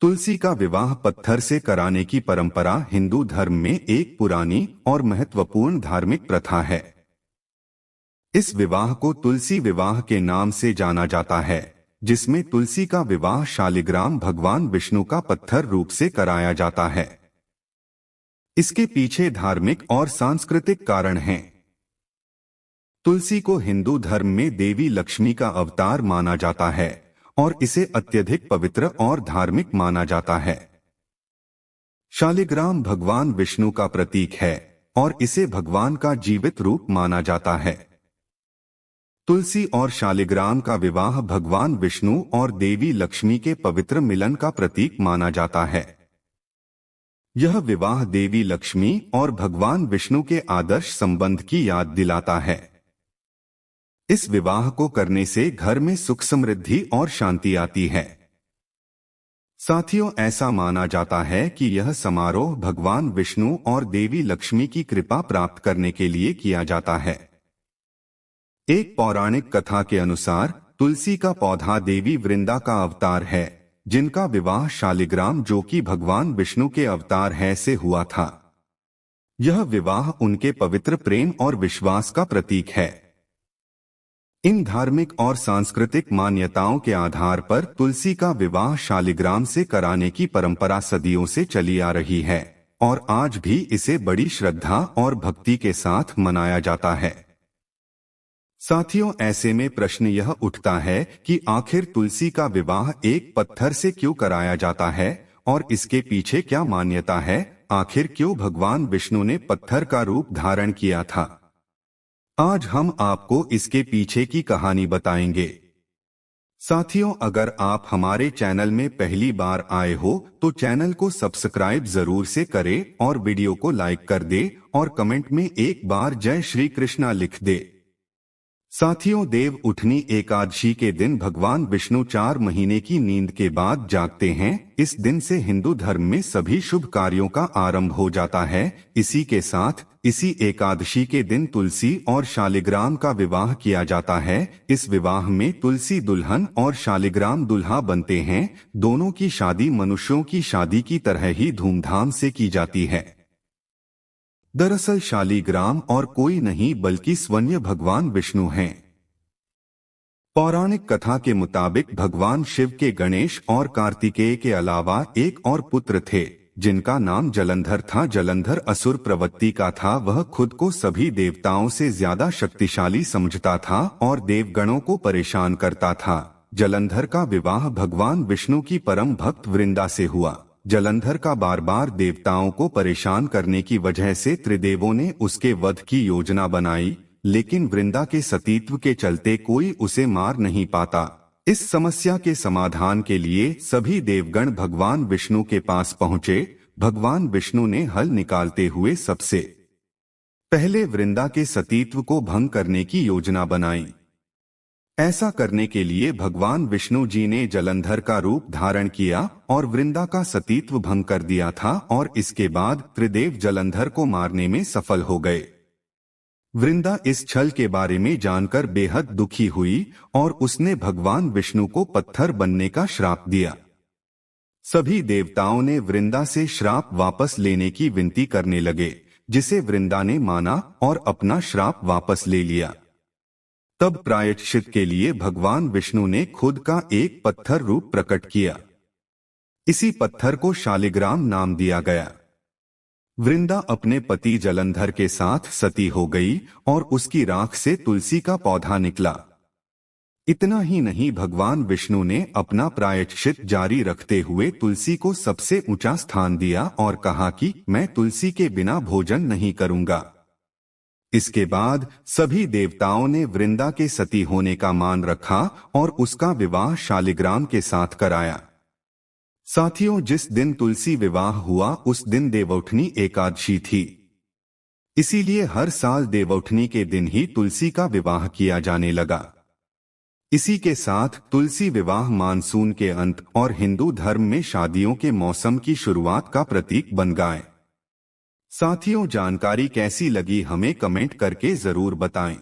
तुलसी का विवाह पत्थर से कराने की परंपरा हिंदू धर्म में एक पुरानी और महत्वपूर्ण धार्मिक प्रथा है। इस विवाह को तुलसी विवाह के नाम से जाना जाता है, जिसमें तुलसी का विवाह शालिग्राम भगवान विष्णु का पत्थर रूप से कराया जाता है। इसके पीछे धार्मिक और सांस्कृतिक कारण हैं। तुलसी को हिंदू धर्म में देवी लक्ष्मी का अवतार माना जाता है और इसे अत्यधिक पवित्र और धार्मिक माना जाता है। शालिग्राम भगवान विष्णु का प्रतीक है और इसे भगवान का जीवित रूप माना जाता है। तुलसी और शालिग्राम का विवाह भगवान विष्णु और देवी लक्ष्मी के पवित्र मिलन का प्रतीक माना जाता है। यह विवाह देवी लक्ष्मी और भगवान विष्णु के आदर्श संबंध की याद दिलाता है। इस विवाह को करने से घर में सुख समृद्धि और शांति आती है। साथियों, ऐसा माना जाता है कि यह समारोह भगवान विष्णु और देवी लक्ष्मी की कृपा प्राप्त करने के लिए किया जाता है। एक पौराणिक कथा के अनुसार तुलसी का पौधा देवी वृंदा का अवतार है, जिनका विवाह शालिग्राम, जो कि भगवान विष्णु के अवतार है, से हुआ था। यह विवाह उनके पवित्र प्रेम और विश्वास का प्रतीक है। इन धार्मिक और सांस्कृतिक मान्यताओं के आधार पर तुलसी का विवाह शालिग्राम से कराने की परंपरा सदियों से चली आ रही है और आज भी इसे बड़ी श्रद्धा और भक्ति के साथ मनाया जाता है। साथियों, ऐसे में प्रश्न यह उठता है कि आखिर तुलसी का विवाह एक पत्थर से क्यों कराया जाता है और इसके पीछे क्या मान्यता है? आखिर क्यों भगवान विष्णु ने पत्थर का रूप धारण किया था? आज हम आपको इसके पीछे की कहानी बताएंगे। साथियों, अगर आप हमारे चैनल में पहली बार आए हो तो चैनल को सब्सक्राइब जरूर से करें और वीडियो को लाइक कर दे और कमेंट में एक बार जय श्री कृष्णा लिख दे। साथियों, देव उठनी एकादशी के दिन भगवान विष्णु 4 महीने की नींद के बाद जागते हैं। इस दिन से हिंदू धर्म में सभी शुभ कार्यों का आरंभ हो जाता है। इसी के साथ इसी एकादशी के दिन तुलसी और शालिग्राम का विवाह किया जाता है। इस विवाह में तुलसी दुल्हन और शालिग्राम दुल्हा बनते हैं। दोनों की शादी मनुष्यों की शादी की तरह ही धूमधाम से की जाती है। दरअसल शालिग्राम और कोई नहीं बल्कि स्वयं भगवान विष्णु हैं। पौराणिक कथा के मुताबिक भगवान शिव के गणेश और कार्तिकेय के अलावा एक और पुत्र थे, जिनका नाम जलंधर था। जलंधर असुर प्रवृत्ति का था। वह खुद को सभी देवताओं से ज्यादा शक्तिशाली समझता था और देवगणों को परेशान करता था। जलंधर का विवाह भगवान विष्णु की परम भक्त वृंदा से हुआ। जलंधर का बार बार देवताओं को परेशान करने की वजह से त्रिदेवों ने उसके वध की योजना बनाई, लेकिन वृंदा के सतीत्व के चलते कोई उसे मार नहीं पाता। इस समस्या के समाधान के लिए सभी देवगण भगवान विष्णु के पास पहुंचे। भगवान विष्णु ने हल निकालते हुए सबसे पहले वृंदा के सतीत्व को भंग करने की योजना बनाई। ऐसा करने के लिए भगवान विष्णु जी ने जलंधर का रूप धारण किया और वृंदा का सतीत्व भंग कर दिया था और इसके बाद त्रिदेव जलंधर को मारने में सफल हो गए। वृंदा इस छल के बारे में जानकर बेहद दुखी हुई और उसने भगवान विष्णु को पत्थर बनने का श्राप दिया। सभी देवताओं ने वृंदा से श्राप वापस लेने की विनती करने लगे, जिसे वृंदा ने माना और अपना श्राप वापस ले लिया। तब प्रायश्चित के लिए भगवान विष्णु ने खुद का एक पत्थर रूप प्रकट किया। इसी पत्थर को शालिग्राम नाम दिया गया। वृंदा अपने पति जलंधर के साथ सती हो गई और उसकी राख से तुलसी का पौधा निकला। इतना ही नहीं, भगवान विष्णु ने अपना प्रायश्चित जारी रखते हुए तुलसी को सबसे ऊंचा स्थान दिया और कहा कि मैं तुलसी के बिना भोजन नहीं करूंगा। इसके बाद सभी देवताओं ने वृंदा के सती होने का मान रखा और उसका विवाह शालिग्राम के साथ कराया। साथियों, जिस दिन तुलसी विवाह हुआ उस दिन देवउठनी एकादशी थी। इसीलिए हर साल देवउठनी के दिन ही तुलसी का विवाह किया जाने लगा। इसी के साथ तुलसी विवाह मानसून के अंत और हिंदू धर्म में शादियों के मौसम की शुरुआत का प्रतीक बन गए। साथियों, जानकारी कैसी लगी हमें कमेंट करके जरूर बताएं।